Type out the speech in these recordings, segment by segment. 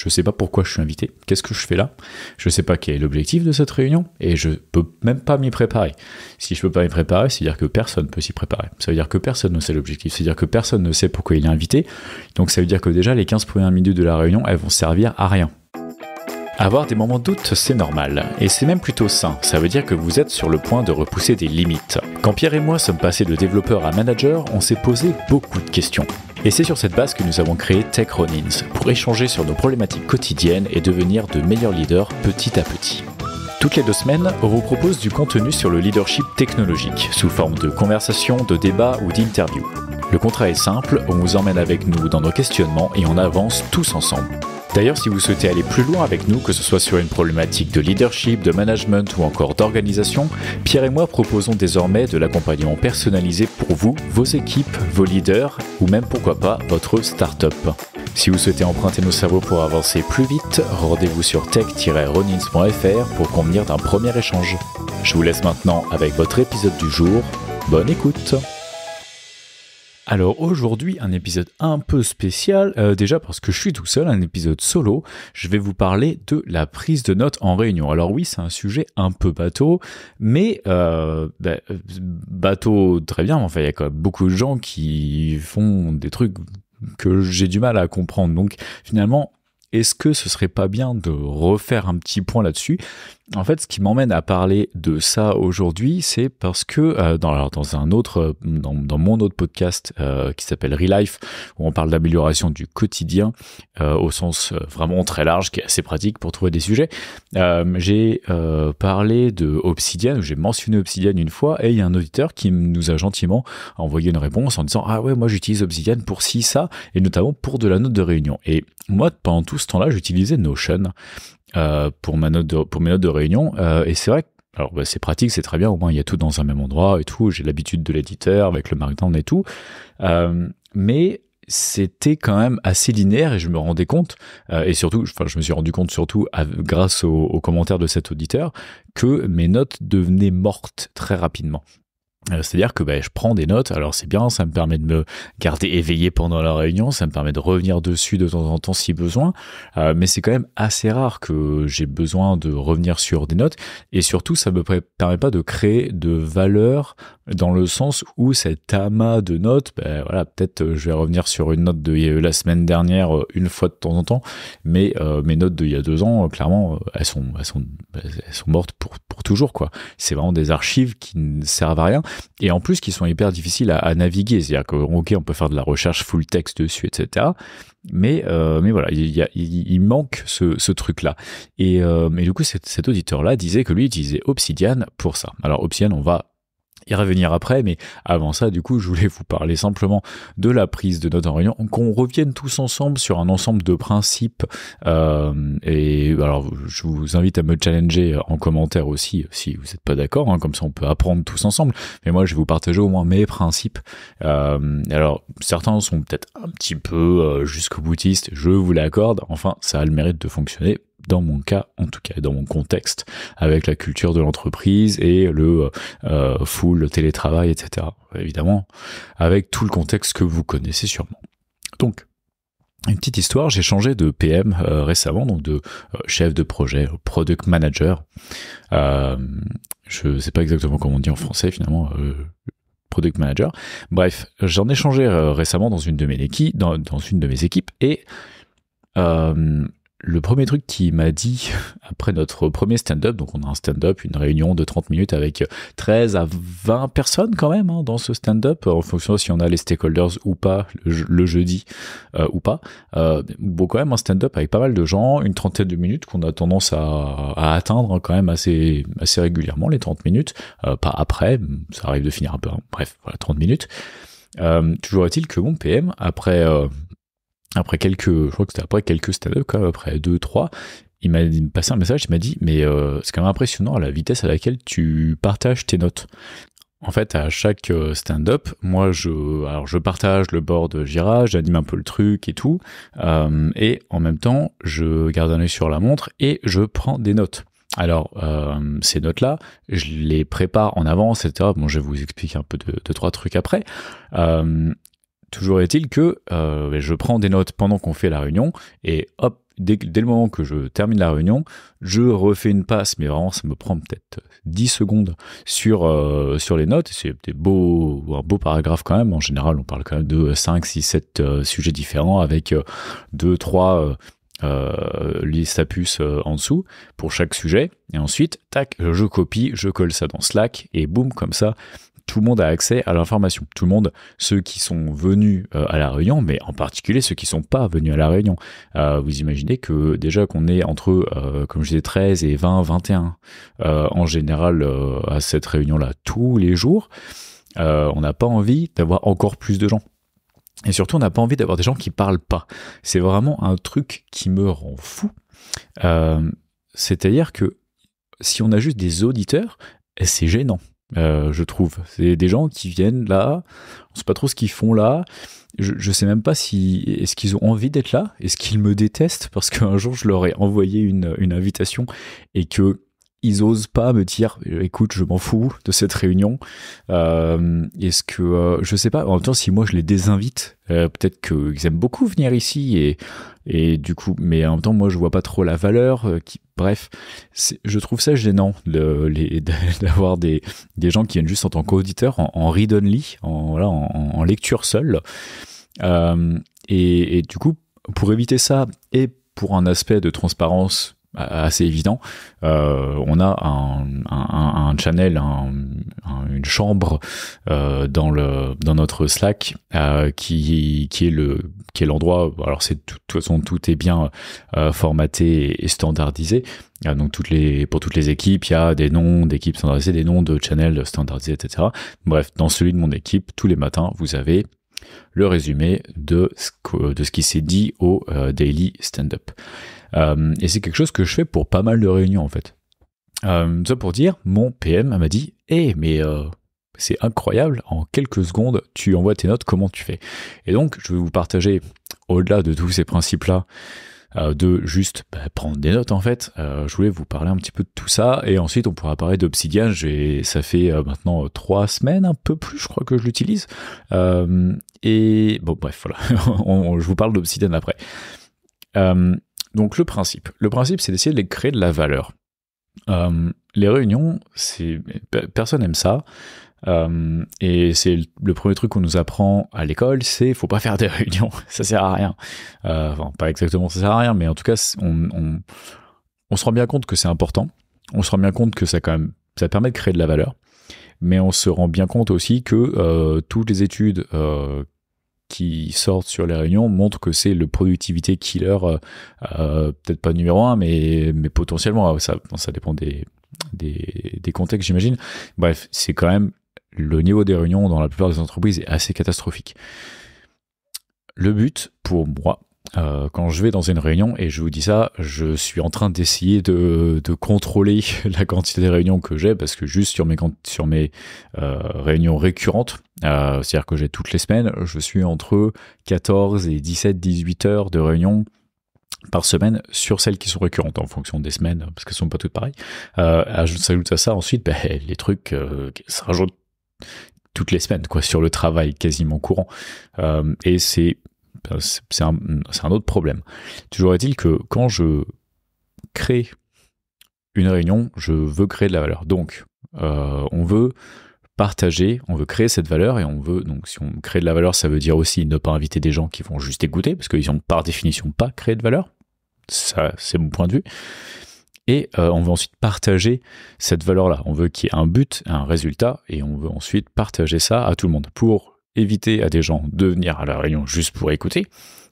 je sais pas pourquoi je suis invité, qu'est-ce que je fais là, je sais pas quel est l'objectif de cette réunion, et je peux même pas m'y préparer. Si je peux pas m'y préparer, c'est-à-dire que personne peut s'y préparer. Ça veut dire que personne ne sait l'objectif, c'est-à-dire que personne ne sait pourquoi il est invité, donc ça veut dire que déjà les 15 premières minutes de la réunion, elles vont servir à rien. Avoir des moments de doute, c'est normal, et c'est même plutôt sain, ça veut dire que vous êtes sur le point de repousser des limites. Quand Pierre et moi sommes passés de développeur à manager, on s'est posé beaucoup de questions. Et c'est sur cette base que nous avons créé Tech Ronins, pour échanger sur nos problématiques quotidiennes et devenir de meilleurs leaders petit à petit. Toutes les 2 semaines, on vous propose du contenu sur le leadership technologique, sous forme de conversations, de débats ou d'interviews. Le contrat est simple, on vous emmène avec nous dans nos questionnements et on avance tous ensemble. D'ailleurs, si vous souhaitez aller plus loin avec nous, que ce soit sur une problématique de leadership, de management ou encore d'organisation, Pierre et moi proposons désormais de l'accompagnement personnalisé pour vous, vos équipes, vos leaders ou même pourquoi pas votre start-up. Si vous souhaitez emprunter nos cerveaux pour avancer plus vite, rendez-vous sur tech-ronins.fr pour convenir d'un premier échange. Je vous laisse maintenant avec votre épisode du jour. Bonne écoute! Alors aujourd'hui, un épisode un peu spécial, déjà parce que je suis tout seul, un épisode solo. Je vais vous parler de la prise de notes en réunion. Alors oui, c'est un sujet un peu bateau, mais bateau très bien, enfin il y a quand même beaucoup de gens qui font des trucs que j'ai du mal à comprendre. Donc finalement, est-ce que ce serait pas bien de refaire un petit point là-dessus ? En fait, ce qui m'emmène à parler de ça aujourd'hui, c'est parce que dans mon autre podcast qui s'appelle Relife, où on parle d'amélioration du quotidien au sens vraiment très large, qui est assez pratique pour trouver des sujets, j'ai parlé de Obsidian, où j'ai mentionné Obsidian une fois, et il y a un auditeur qui nous a gentiment envoyé une réponse en disant « Ah ouais, moi j'utilise Obsidian pour ci, ça, et notamment pour de la note de réunion. » Et moi, pendant tout ce temps-là, j'utilisais Notion pour mes notes de réunion, et c'est vrai que c'est pratique, c'est très bien, au moins il y a tout dans un même endroit et tout, j'ai l'habitude de l'éditeur avec le markdown et tout, mais c'était quand même assez linéaire et je me rendais compte, et surtout, je me suis rendu compte surtout grâce aux commentaires de cet auditeur, que mes notes devenaient mortes très rapidement. C'est-à-dire que je prends des notes, alors c'est bien, ça me permet de me garder éveillé pendant la réunion, ça me permet de revenir dessus de temps en temps si besoin, mais c'est quand même assez rare que j'ai besoin de revenir sur des notes, et surtout ça me permet pas de créer de valeur dans le sens où cet amas de notes, peut-être je vais revenir sur une note de la semaine dernière une fois de temps en temps, mais mes notes d'il y a 2 ans, clairement, elles sont mortes pour toujours, quoi. C'est vraiment des archives qui ne servent à rien, et en plus qui sont hyper difficiles à naviguer, c'est-à-dire que ok, on peut faire de la recherche full text dessus, etc. Mais voilà, il manque ce truc-là. Et du coup, cet auditeur-là disait que lui utilisait Obsidian pour ça. Alors Obsidian, on va y revenir après, mais avant ça, du coup, je voulais vous parler simplement de la prise de notes en réunion, qu'on revienne tous ensemble sur un ensemble de principes, et alors, je vous invite à me challenger en commentaire aussi, si vous n'êtes pas d'accord, comme ça on peut apprendre tous ensemble, mais moi je vais vous partager au moins mes principes. Alors, certains sont peut-être un petit peu jusqu'au boutiste, je vous l'accorde, enfin, ça a le mérite de fonctionner, dans mon cas, en tout cas, dans mon contexte, avec la culture de l'entreprise et le full télétravail, etc. Évidemment, avec tout le contexte que vous connaissez sûrement. Donc, une petite histoire, j'ai changé de PM récemment, donc de chef de projet, product manager. Je sais pas exactement comment on dit en français, finalement, product manager. Bref, j'en ai changé récemment dans une de mes équipes, et le premier truc qu'il m'a dit après notre premier stand-up, donc on a un stand-up, une réunion de 30 minutes avec 13 à 20 personnes quand même dans ce stand-up, en fonction de si on a les stakeholders ou pas le jeudi ou pas. Bon, quand même un stand-up avec pas mal de gens, une trentaine de minutes qu'on a tendance à atteindre quand même assez régulièrement, les 30 minutes, pas après, ça arrive de finir un peu, bref, voilà, 30 minutes. Toujours est-il que mon PM, après quelques stand-up, quand même, après 2-3, il m'a passé un message, il m'a dit, mais c'est quand même impressionnant à la vitesse à laquelle tu partages tes notes. En fait, à chaque stand-up, moi, je partage le board Jira, j'anime un peu le truc et tout, et en même temps, je garde un œil sur la montre et je prends des notes. Alors, ces notes-là, je les prépare en avance, etc. Bon, je vais vous expliquer un peu de 3 trucs après. Toujours est-il que je prends des notes pendant qu'on fait la réunion et hop, dès le moment que je termine la réunion, je refais une passe, mais vraiment ça me prend peut-être 10 secondes sur les notes. C'est un beau paragraphe quand même. En général, on parle quand même de 5, 6, 7 sujets différents avec 2, 3 listes à puces en dessous pour chaque sujet. Et ensuite, tac, je copie, je colle ça dans Slack et boum, comme ça, tout le monde a accès à l'information. Tout le monde, ceux qui sont venus à la réunion, mais en particulier ceux qui ne sont pas venus à la réunion. Vous imaginez que déjà qu'on est entre, comme je disais, 13 et 20, 21 en général à cette réunion-là tous les jours, on n'a pas envie d'avoir encore plus de gens. Et surtout, on n'a pas envie d'avoir des gens qui parlent pas. C'est vraiment un truc qui me rend fou. C'est-à-dire que si on a juste des auditeurs, c'est gênant. Je trouve. C'est des gens qui viennent là, on sait pas trop ce qu'ils font là, je sais même pas si est-ce qu'ils ont envie d'être là, est-ce qu'ils me détestent parce qu'un jour je leur ai envoyé une invitation et que ils osent pas me dire écoute je m'en fous de cette réunion, est-ce que je sais pas, en même temps si moi je les désinvite, peut-être qu'ils aiment beaucoup venir ici et du coup, mais en même temps moi je vois pas trop la valeur bref, je trouve ça gênant d'avoir des gens qui viennent juste en tant qu'auditeurs en read only, en lecture seule, et du coup pour éviter ça et pour un aspect de transparence assez évident, on a un channel, une chambre dans notre Slack qui est l'endroit. Alors c'est de toute façon tout est bien formaté et standardisé. Donc pour toutes les équipes, il y a des noms d'équipes standardisées, des noms de channels standardisés, etc. Bref, dans celui de mon équipe, tous les matins, vous avez le résumé de ce qui s'est dit au Daily Stand-Up. Et c'est quelque chose que je fais pour pas mal de réunions en fait. Ça pour dire, mon PM m'a dit « mais c'est incroyable, en quelques secondes, tu envoies tes notes, comment tu fais ?» Et donc, je vais vous partager, au-delà de tous ces principes-là, de juste prendre des notes en fait, je voulais vous parler un petit peu de tout ça, et ensuite on pourra parler d'Obsidian. Ça fait maintenant 3 semaines, un peu plus je crois que je l'utilise, et bon bref voilà, je vous parle d'Obsidian après. Donc le principe c'est d'essayer de créer de la valeur. Les réunions, personne n'aime ça. Et c'est le premier truc qu'on nous apprend à l'école, c'est faut pas faire des réunions, ça sert à rien. Enfin, pas exactement ça sert à rien, mais en tout cas, on se rend bien compte que c'est important. On se rend bien compte que ça permet de créer de la valeur. Mais on se rend bien compte aussi que toutes les études qui sortent sur les réunions montrent que c'est le productivité killer, peut-être pas numéro 1, mais potentiellement, ça dépend des contextes, j'imagine. Bref, c'est quand même le niveau des réunions dans la plupart des entreprises est assez catastrophique. Le but pour moi, quand je vais dans une réunion, et je vous dis ça, je suis en train d'essayer de contrôler la quantité de réunions que j'ai, parce que juste sur mes réunions récurrentes, c'est-à-dire que j'ai toutes les semaines, je suis entre 14 et 17, 18 heures de réunions par semaine sur celles qui sont récurrentes en fonction des semaines, parce qu'elles sont pas toutes pareilles. S'ajoute à ça ensuite les trucs qui se rajoutent toutes les semaines, quoi, sur le travail quasiment courant. Et c'est un autre problème. Toujours est-il que quand je crée une réunion, je veux créer de la valeur. Donc, on veut partager, on veut créer cette valeur, et donc si on crée de la valeur, ça veut dire aussi ne pas inviter des gens qui vont juste écouter, parce qu'ils n'ont par définition pas créé de valeur. Ça, c'est mon point de vue. Et on veut ensuite partager cette valeur-là. On veut qu'il y ait un but, un résultat, et on veut ensuite partager ça à tout le monde pour éviter à des gens de venir à la réunion juste pour écouter.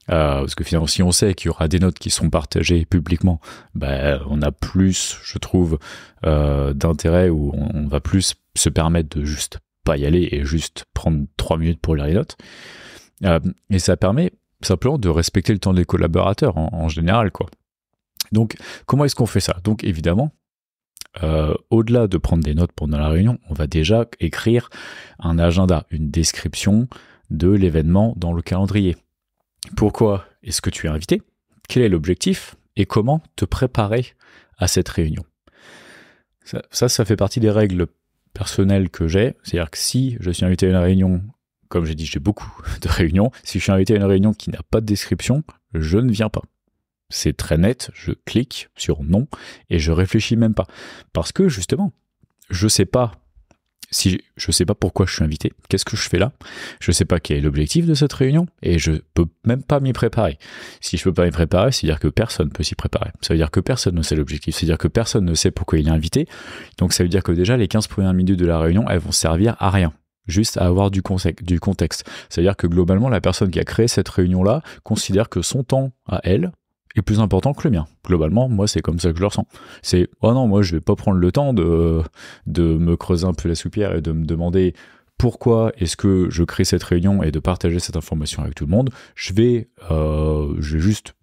Parce que finalement, si on sait qu'il y aura des notes qui seront partagées publiquement, on a plus, je trouve, d'intérêt, ou on va plus se permettre de juste pas y aller et juste prendre 3 minutes pour lire les notes. Et ça permet simplement de respecter le temps des collaborateurs en général, quoi. Donc, comment est-ce qu'on fait ça? Donc, évidemment, au-delà de prendre des notes pendant la réunion, on va déjà écrire un agenda, une description de l'événement dans le calendrier. Pourquoi est-ce que tu es invité? Quel est l'objectif? Et comment te préparer à cette réunion? Ça fait partie des règles personnelles que j'ai. C'est-à-dire que si je suis invité à une réunion, comme j'ai dit, j'ai beaucoup de réunions, si je suis invité à une réunion qui n'a pas de description, je ne viens pas. C'est très net, je clique sur non et je réfléchis même pas. Parce que justement, je sais pas pourquoi je suis invité, qu'est-ce que je fais là, je sais pas quel est l'objectif de cette réunion et je peux même pas m'y préparer. Si je peux pas m'y préparer, c'est-à-dire que personne peut s'y préparer. Ça veut dire que personne ne sait l'objectif, c'est-à-dire que personne ne sait pourquoi il est invité. Donc ça veut dire que déjà les 15 premières minutes de la réunion, elles vont servir à rien. Juste à avoir du contexte. C'est-à-dire que globalement, la personne qui a créé cette réunion-là considère que son temps à elle est plus important que le mien. Globalement, moi, c'est comme ça que je le ressens. C'est, oh non, moi, je vais pas prendre le temps de me creuser un peu la soupière et de me demander pourquoi est-ce que je crée cette réunion et de partager cette information avec tout le monde. Je vais juste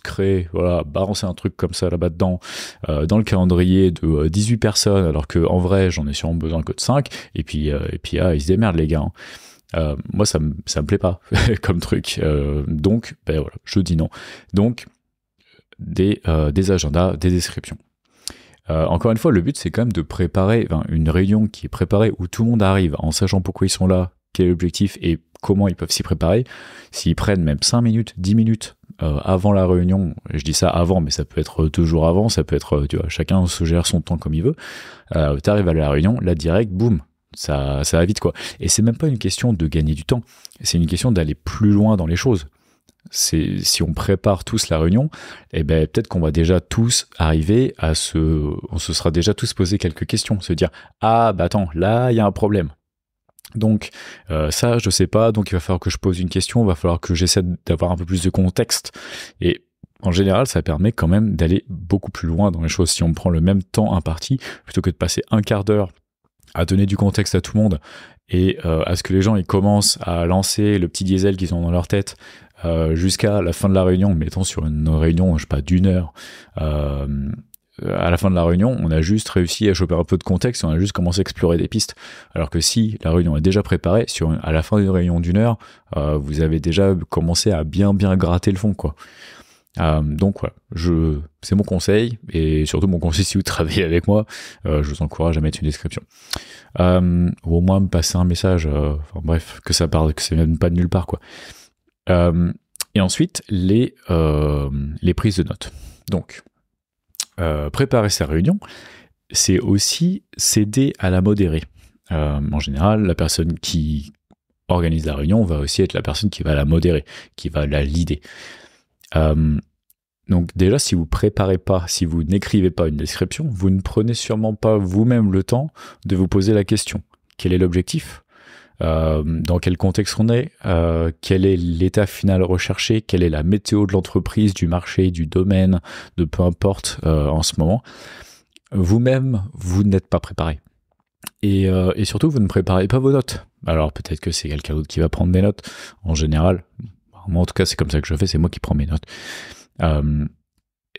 créer, voilà, balancer un truc comme ça là-bas dedans, dans le calendrier de 18 personnes, alors qu'en vrai, j'en ai sûrement besoin que de 5, et puis ils se démerdent, les gars. Moi, ça me plaît pas comme truc. Donc, ben voilà, je dis non. Donc, des agendas, des descriptions. Encore une fois, le but, c'est quand même de préparer une réunion qui est préparée où tout le monde arrive en sachant pourquoi ils sont là, quel est l'objectif et comment ils peuvent s'y préparer. S'ils prennent même 5 minutes, 10 minutes avant la réunion, je dis ça avant, mais ça peut être 2 jours avant, ça peut être, tu vois, chacun se gère son temps comme il veut. T'arrives à la réunion, là, direct, boum, ça va vite, quoi. Et c'est même pas une question de gagner du temps, c'est une question d'aller plus loin dans les choses. Si on prépare tous la réunion, eh ben peut-être qu'on va déjà tous arriver on se sera déjà tous posé quelques questions, se dire ah bah attends, là il y a un problème. Donc ça je sais pas, donc il va falloir que je pose une question, il va falloir que j'essaie d'avoir un peu plus de contexte. Et en général, ça permet quand même d'aller beaucoup plus loin dans les choses si on prend le même temps imparti, plutôt que de passer un quart d'heure à donner du contexte à tout le monde et à ce que les gens ils commencent à lancer le petit diesel qu'ils ont dans leur tête jusqu'à la fin de la réunion, mettons sur une réunion, je sais pas, d'1 heure, à la fin de la réunion, on a juste réussi à choper un peu de contexte et on a juste commencé à explorer des pistes. Alors que si la réunion est déjà préparée, à la fin d'une réunion d'1 heure, vous avez déjà commencé à bien gratter le fond, quoi. Donc voilà, c'est mon conseil, et surtout mon conseil si vous travaillez avec moi, je vous encourage à mettre une description. Ou au moins me passer un message, bref, que ça vienne pas de nulle part, quoi. Et ensuite, les prises de notes. Donc, préparer sa réunion, c'est aussi s'aider à la modérer. En général, la personne qui organise la réunion va aussi être la personne qui va la modérer, qui va la leader. Donc déjà, si vous préparez pas, si vous n'écrivez pas une description, vous ne prenez sûrement pas vous-même le temps de vous poser la question. Quel est l'objectif ? Dans quel contexte on est, quel est l'état final recherché, quelle est la météo de l'entreprise, du marché, du domaine, de peu importe en ce moment. Vous-même, vous n'êtes pas préparé. Et surtout, vous ne préparez pas vos notes. Alors peut-être que c'est quelqu'un d'autre qui va prendre des notes. En général, moi en tout cas c'est comme ça que je fais, c'est moi qui prends mes notes.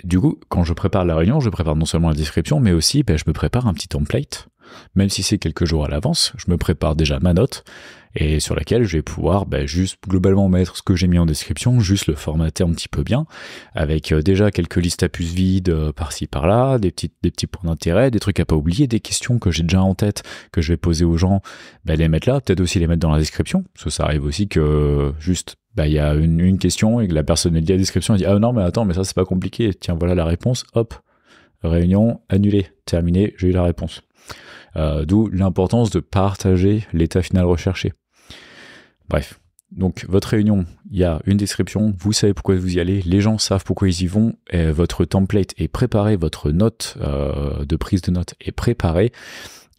Du coup, quand je prépare la réunion, je prépare non seulement la description, mais aussi je me prépare un petit template. Même si c'est quelques jours à l'avance, je me prépare déjà ma note et sur laquelle je vais pouvoir juste globalement mettre ce que j'ai mis en description, juste le formater un petit peu bien, avec déjà quelques listes à puces vides par-ci par-là, des petits points d'intérêt, des trucs à pas oublier, des questions que j'ai déjà en tête, que je vais poser aux gens, les mettre là, peut-être aussi les mettre dans la description, parce que ça arrive aussi que juste il y a une question et que la personne lit la description et dit ah non mais attends mais ça c'est pas compliqué, tiens voilà la réponse, hop, réunion annulée, terminée, j'ai eu la réponse. D'où l'importance de partager l'état final recherché. Bref, donc votre réunion, il y a une description, vous savez pourquoi vous y allez, les gens savent pourquoi ils y vont, et votre template est préparé, votre note de prise de notes est préparée,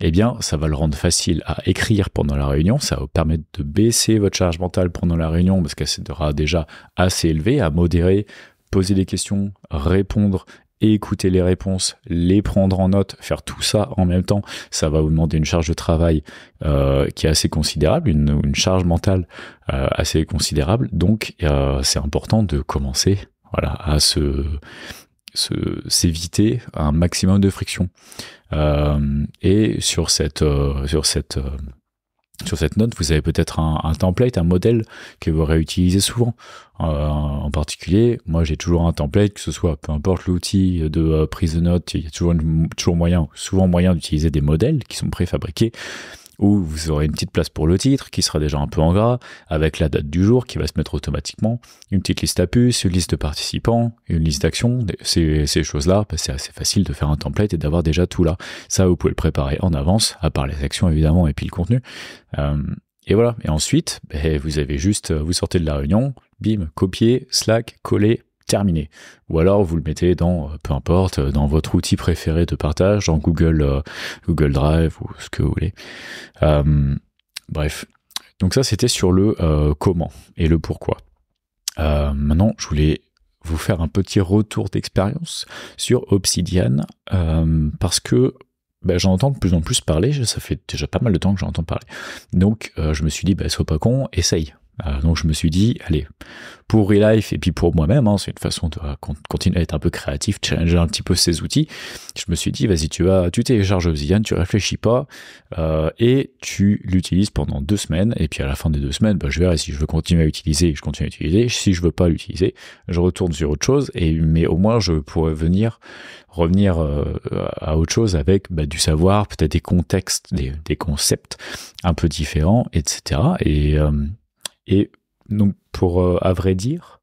eh bien ça va le rendre facile à écrire pendant la réunion, ça va vous permettre de baisser votre charge mentale pendant la réunion parce qu'elle sera déjà assez élevée, à modérer, poser des questions, répondre, écouter les réponses, les prendre en note, faire tout ça en même temps, ça va vous demander une charge de travail qui est assez considérable, une charge mentale assez considérable, donc c'est important de commencer à s'éviter un maximum de friction. Et sur cette note, vous avez peut-être un template, un modèle que vous réutilisez souvent. En particulier, moi j'ai toujours un template, que ce soit peu importe l'outil de prise de notes, il y a souvent moyen d'utiliser des modèles qui sont préfabriqués, où vous aurez une petite place pour le titre qui sera déjà un peu en gras, avec la date du jour qui va se mettre automatiquement, une petite liste à puces, une liste de participants, une liste d'actions, ces choses-là, bah, c'est assez facile de faire un template et d'avoir déjà tout là. Ça, vous pouvez le préparer en avance, à part les actions évidemment et puis le contenu. Et voilà, et ensuite, bah, vous avez juste, vous sortez de la réunion, bim, copier, Slack, coller, terminé. Ou alors vous le mettez dans, peu importe, dans votre outil préféré de partage, dans Google Drive ou ce que vous voulez. Bref, donc ça c'était sur le comment et le pourquoi. Maintenant, je voulais vous faire un petit retour d'expérience sur Obsidian parce que j'en entends de plus en plus parler, ça fait déjà pas mal de temps que j'en entends parler. Donc je me suis dit, sois pas con, essaye. Donc je me suis dit, allez, pour Relife et puis pour moi-même, hein, c'est une façon de continuer à être un peu créatif, challenger un petit peu ces outils. Je me suis dit, vas-y, tu télécharges Obsidian, tu réfléchis pas, et tu l'utilises pendant 2 semaines, et puis à la fin des 2 semaines, je verrai si je veux continuer à utiliser, je continue à utiliser, si je veux pas l'utiliser, je retourne sur autre chose, mais au moins je pourrais revenir à autre chose avec du savoir, peut-être des contextes, des concepts un peu différents, etc. Et donc, à vrai dire,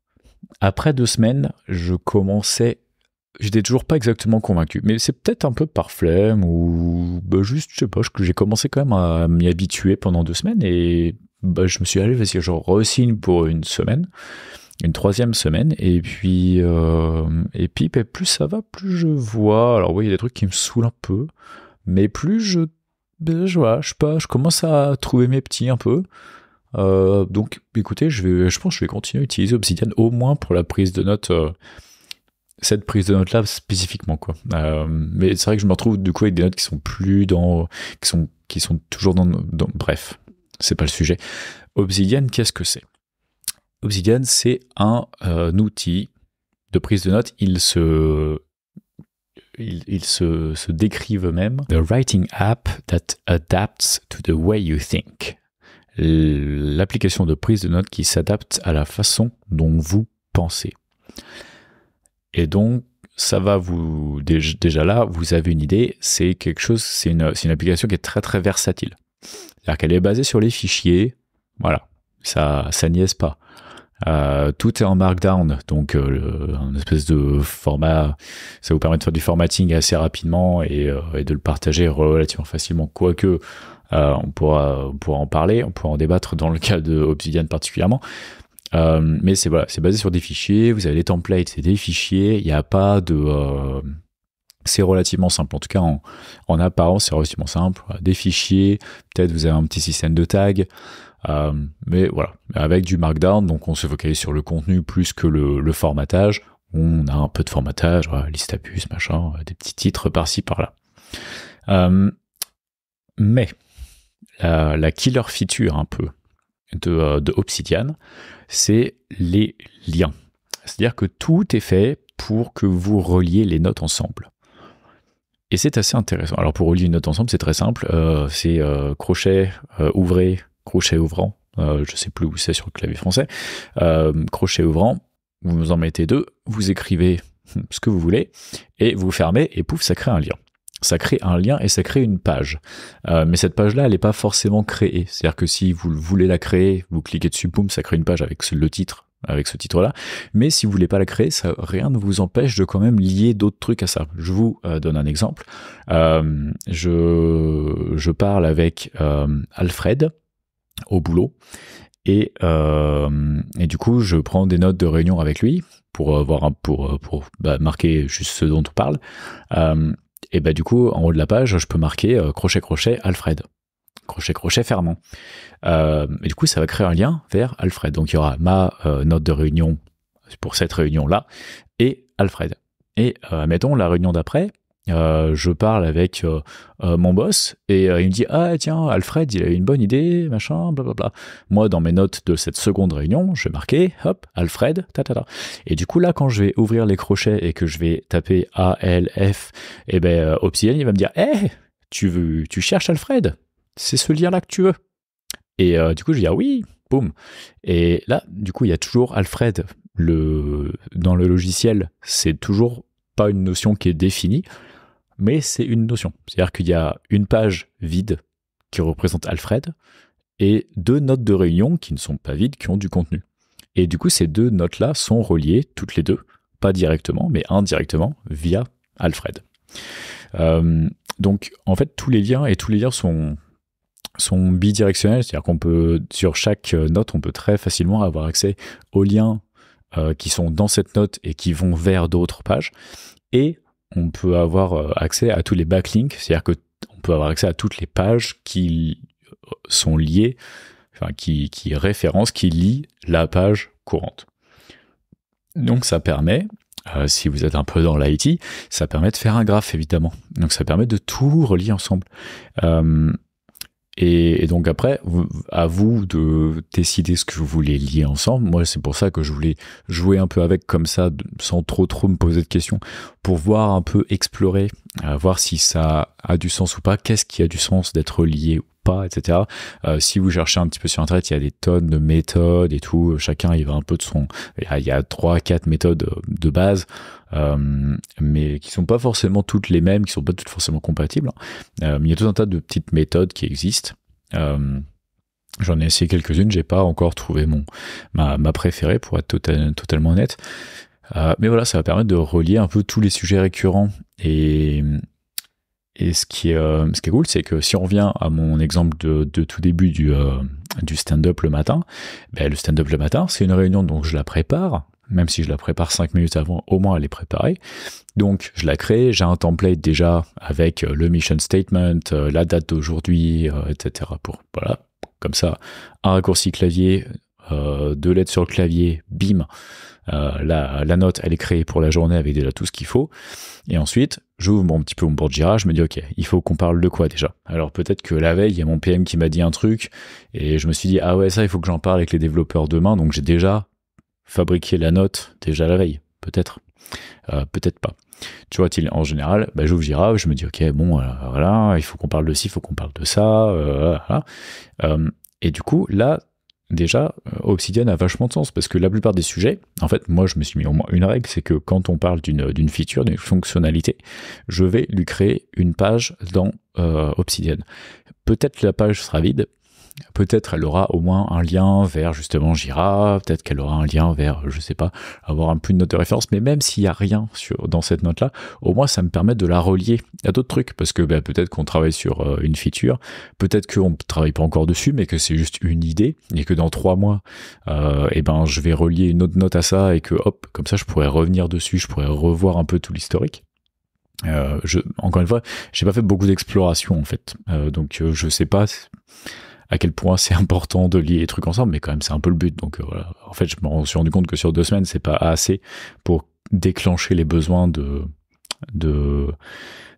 après 2 semaines, j'étais toujours pas exactement convaincu. Mais c'est peut-être un peu par flemme ou juste, je sais pas, j'ai commencé quand même à m'y habituer pendant 2 semaines et je me suis dit, allez, vas-y, je re-signe pour une semaine, une 3e semaine, et puis plus ça va, plus je vois. Alors oui, il y a des trucs qui me saoulent un peu, mais plus je commence à trouver mes petits un peu. Donc écoutez, je pense que je vais continuer à utiliser Obsidian au moins pour la prise de notes, cette prise de notes là spécifiquement quoi. Mais c'est vrai que je me retrouve du coup avec des notes qui sont plus qui sont toujours dans bref, c'est pas le sujet. Obsidian, qu'est-ce que c'est? Obsidian, c'est un outil de prise de notes. Il se décrivent eux-mêmes. The writing app that adapts to the way you think. L'application de prise de notes qui s'adapte à la façon dont vous pensez. Et donc, ça va vous... Déjà là, vous avez une idée, c'est une application qui est très très versatile. C'est-à-dire qu'elle est basée sur les fichiers, voilà, ça niaise pas. Tout est en Markdown, donc un espèce de format, ça vous permet de faire du formatting assez rapidement et de le partager relativement facilement, quoique on pourra en parler, on pourra en débattre dans le cas de Obsidian particulièrement, mais c'est basé sur des fichiers, vous avez des templates, c'est des fichiers, il n'y a pas de... c'est relativement simple, en tout cas en apparence c'est relativement simple, des fichiers, peut-être vous avez un petit système de tags, mais voilà, avec du Markdown, donc on se focalise sur le contenu plus que le formatage. On a un peu de formatage, liste à puces, machin, des petits titres par-ci par-là. Mais la killer feature un peu de Obsidian, c'est les liens. C'est-à-dire que tout est fait pour que vous reliez les notes ensemble. Et c'est assez intéressant. Alors pour relier une note ensemble, c'est très simple. C'est crochet, ouvrez, crochet ouvrant, je sais plus où c'est sur le clavier français, crochet ouvrant, vous en mettez 2, vous écrivez ce que vous voulez, et vous fermez, et pouf, ça crée un lien. Ça crée un lien et ça crée une page. Mais cette page-là, elle n'est pas forcément créée. C'est-à-dire que si vous voulez la créer, vous cliquez dessus, boum, ça crée une page avec le titre, avec ce titre-là. Mais si vous voulez pas la créer, rien ne vous empêche de quand même lier d'autres trucs à ça. Je vous donne un exemple. Je parle avec Alfred au boulot et du coup je prends des notes de réunion avec lui pour marquer juste ce dont on parle, et du coup en haut de la page je peux marquer crochet crochet Alfred, crochet crochet fermant, et du coup ça va créer un lien vers Alfred. Donc il y aura ma note de réunion pour cette réunion là et Alfred, et mettons la réunion d'après, je parle avec mon boss et il me dit ah tiens Alfred il a une bonne idée machin blablabla. Moi dans mes notes de cette seconde réunion je vais marquer hop Alfred ta. Et du coup là quand je vais ouvrir les crochets et que je vais taper ALF, et Obsidian il va me dire tu cherches Alfred, c'est ce lien là que tu veux. Et du coup je dis ah oui, boum, et là du coup il y a toujours Alfred dans le logiciel, c'est toujours pas une notion qui est définie, mais c'est une notion. C'est-à-dire qu'il y a une page vide qui représente Alfred, et 2 notes de réunion qui ne sont pas vides, qui ont du contenu. Et du coup, ces 2 notes-là sont reliées, toutes les 2, pas directement, mais indirectement, via Alfred. Donc, en fait, tous les liens sont bidirectionnels, c'est-à-dire qu'on peut, sur chaque note, on peut très facilement avoir accès aux liens qui sont dans cette note et qui vont vers d'autres pages. Et on peut avoir accès à tous les backlinks, c'est-à-dire qu'on peut avoir accès à toutes les pages qui sont liées, enfin qui référencent, qui lient la page courante. Donc ça permet, si vous êtes un peu dans l'IT, ça permet de faire un graphe évidemment. Donc ça permet de tout relier ensemble. Et donc après, à vous de décider ce que vous voulez lier ensemble. Moi, c'est pour ça que je voulais jouer un peu avec comme ça, sans trop me poser de questions, pour voir un peu, explorer, voir si ça a du sens ou pas, qu'est-ce qui a du sens d'être lié ou pas, etc. Si vous cherchez un petit peu sur Internet, il y a des tonnes de méthodes et tout, chacun il va un peu de son... Il y a 3-4 méthodes de base, mais qui sont pas forcément toutes les mêmes, qui sont pas toutes forcément compatibles. Mais il y a tout un tas de petites méthodes qui existent. J'en ai essayé quelques-unes, j'ai pas encore trouvé ma préférée pour être totalement honnête. Mais voilà, ça va permettre de relier un peu tous les sujets récurrents. Et ce qui est cool, c'est que si on revient à mon exemple de tout début du stand-up le matin, ben le stand-up le matin, c'est une réunion dont je la prépare, même si je la prépare 5 minutes avant, au moins elle est préparée. Donc je la crée, j'ai un template déjà avec le mission statement, la date d'aujourd'hui, etc. Voilà, comme ça, un raccourci clavier, 2 lettres sur le clavier, bim, la note elle est créée pour la journée avec déjà tout ce qu'il faut. Et ensuite, j'ouvre mon petit peu mon board Jira, je me dis ok, il faut qu'on parle de quoi déjà. Alors peut-être que la veille, il y a mon PM qui m'a dit un truc, et je me suis dit ah ouais, ça il faut que j'en parle avec les développeurs demain, donc j'ai déjà fabriqué la note déjà la veille, peut-être, peut-être pas. Tu vois, en général, bah, j'ouvre Jira, je me dis ok, bon, voilà, il faut qu'on parle de ci, il faut qu'on parle de ça, voilà. Et du coup, là, déjà, Obsidian a vachement de sens parce que la plupart des sujets, en fait, moi je me suis mis au moins une règle, c'est que quand on parle d'une feature, d'une fonctionnalité, je vais lui créer une page dans Obsidian. Peut-être que la page sera vide, peut-être elle aura au moins un lien vers justement Jira, peut-être qu'elle aura un lien vers, je sais pas, avoir un peu de note de référence, mais même s'il y a rien dans cette note-là, au moins ça me permet de la relier à d'autres trucs, parce que bah, peut-être qu'on travaille sur une feature, peut-être qu'on ne travaille pas encore dessus, mais que c'est juste une idée, et que dans 3 mois, et ben, je vais relier une autre note à ça, et que hop, comme ça je pourrais revenir dessus, je pourrais revoir un peu tout l'historique. Encore une fois, j'ai pas fait beaucoup d'exploration en fait, donc je sais pas à quel point c'est important de lier les trucs ensemble, mais quand même c'est un peu le but. Donc voilà. En fait, je me suis rendu compte que sur 2 semaines, c'est pas assez pour déclencher les besoins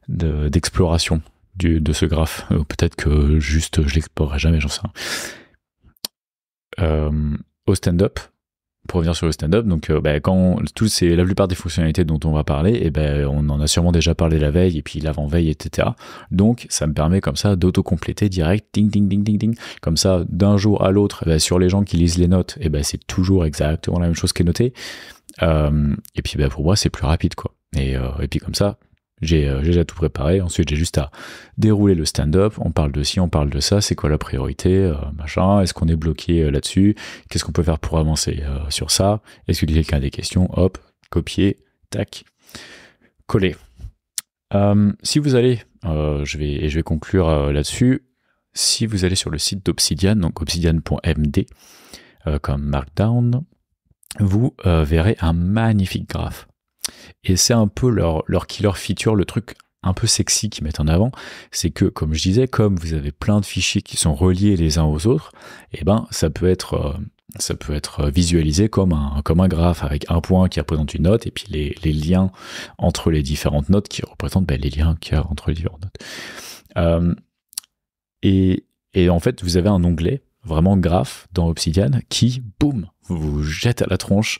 d'exploration de ce graphe. Peut-être que juste je l'explorerai jamais, j'en sais rien. Au stand-up, pour revenir sur le stand-up, donc quand la plupart des fonctionnalités dont on va parler, et on en a sûrement déjà parlé la veille et puis l'avant-veille, etc. Donc ça me permet comme ça d'auto-compléter direct, ding ding ding ding ding, comme ça d'un jour à l'autre, sur les gens qui lisent les notes, c'est toujours exactement la même chose qui est notée. Et puis pour moi c'est plus rapide quoi. Et puis comme ça, j'ai déjà tout préparé, ensuite j'ai juste à dérouler le stand-up, on parle de ci, on parle de ça, c'est quoi la priorité, machin, est-ce qu'on est bloqué là-dessus, qu'est-ce qu'on peut faire pour avancer sur ça, est-ce que quelqu'un a des questions, hop, copier, tac, coller. Si vous allez, je vais conclure là-dessus, si vous allez sur le site d'Obsidian, donc obsidian.md, comme Markdown, vous verrez un magnifique graphe. Et c'est un peu leur killer feature, le truc un peu sexy qu'ils mettent en avant, c'est que, comme je disais, comme vous avez plein de fichiers qui sont reliés les uns aux autres, ça peut être visualisé comme un graphe avec un point qui représente une note et puis les liens entre les différentes notes qui représentent les liens qu'il y a entre les différentes notes. Et en fait, vous avez un onglet vraiment graphe dans Obsidian qui, boum, vous jette à la tronche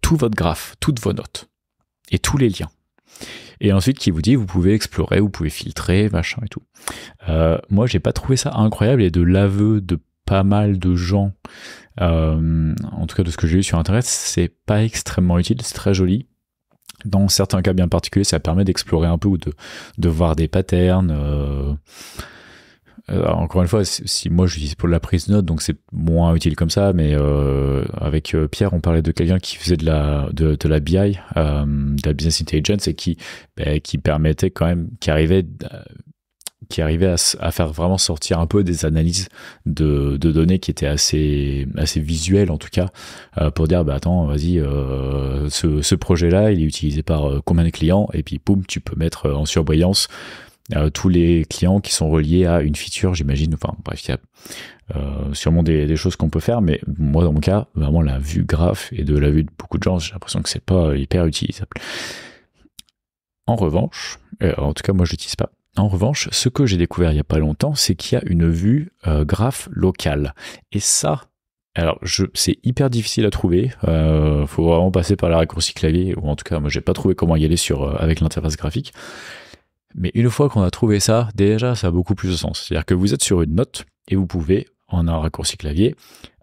tout votre graphe, toutes vos notes et tous les liens. Et ensuite qui vous dit vous pouvez explorer, vous pouvez filtrer, machin et tout. Moi j'ai pas trouvé ça incroyable, et de l'aveu de pas mal de gens, en tout cas de ce que j'ai lu sur internet, c'est pas extrêmement utile, c'est très joli. Dans certains cas bien particuliers, ça permet d'explorer un peu ou de voir des patterns. encore une fois, si moi j'utilise pour la prise de notes, donc c'est moins utile comme ça, mais avec Pierre, on parlait de quelqu'un qui faisait de la BI, de la business intelligence, et qui permettait quand même, qui arrivait à faire vraiment sortir un peu des analyses de données qui étaient assez visuelles en tout cas, pour dire attends, vas-y, ce projet-là il est utilisé par combien de clients, et puis boum, tu peux mettre en surbrillance tous les clients qui sont reliés à une feature, j'imagine. Enfin bref, il y a sûrement des choses qu'on peut faire, mais moi dans mon cas, vraiment la vue graph et de la vue de beaucoup de gens, j'ai l'impression que c'est pas hyper utilisable. En revanche, en tout cas moi je l'utilise pas. En revanche, ce que j'ai découvert il n'y a pas longtemps, c'est qu'il y a une vue graph locale. Et ça, alors c'est hyper difficile à trouver. Faut vraiment passer par la raccourci clavier, ou en tout cas, moi j'ai pas trouvé comment y aller avec l'interface graphique. Mais une fois qu'on a trouvé ça, déjà ça a beaucoup plus de sens. C'est-à-dire que vous êtes sur une note et vous pouvez, en un raccourci clavier,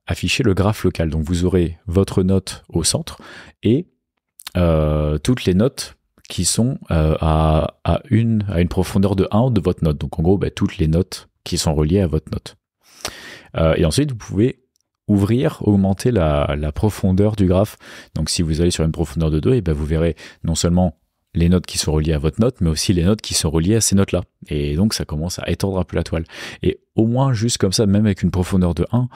afficher le graphe local. Donc vous aurez votre note au centre et toutes les notes qui sont à une profondeur de 1 de votre note. Donc en gros, toutes les notes qui sont reliées à votre note. Et ensuite, vous pouvez augmenter la profondeur du graphe. Donc si vous allez sur une profondeur de 2, et vous verrez non seulement les notes qui sont reliées à votre note, mais aussi les notes qui sont reliées à ces notes-là. Et donc ça commence à étendre un peu la toile. Et au moins, juste comme ça, même avec une profondeur de 1,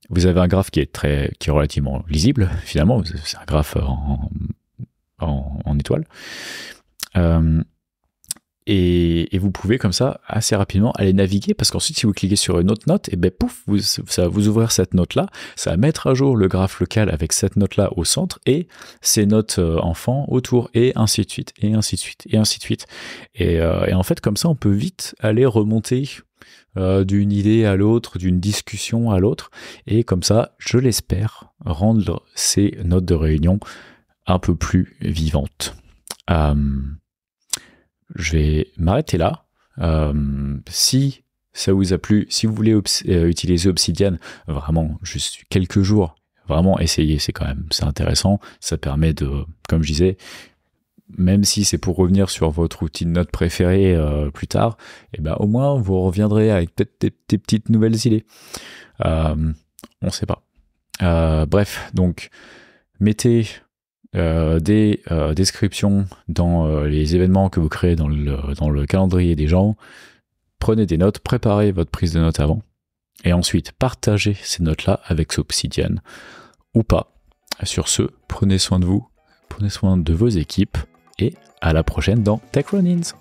vous avez un graphe qui est relativement lisible, finalement. C'est un graphe en étoile. Et vous pouvez comme ça assez rapidement aller naviguer, parce qu'ensuite si vous cliquez sur une autre note, et pouf, ça va vous ouvrir cette note là, ça va mettre à jour le graphe local avec cette note là au centre et ces notes enfants autour, et ainsi de suite, et ainsi de suite, et ainsi de suite. Et en fait comme ça on peut vite aller remonter d'une idée à l'autre, d'une discussion à l'autre, et comme ça, je l'espère, rendre ces notes de réunion un peu plus vivantes. Je vais m'arrêter là. Si ça vous a plu, si vous voulez utiliser Obsidian, vraiment juste quelques jours, vraiment essayez, c'est intéressant. Ça permet de, comme je disais, même si c'est pour revenir sur votre outil de notes préféré plus tard, au moins vous reviendrez avec peut-être des petites nouvelles idées. On sait pas. Bref, donc mettez des descriptions dans les événements que vous créez dans le calendrier des gens. Prenez des notes, préparez votre prise de notes avant, et ensuite partagez ces notes-là avec Obsidian ou pas. Sur ce, prenez soin de vous, prenez soin de vos équipes, et à la prochaine dans Tech Run-ins.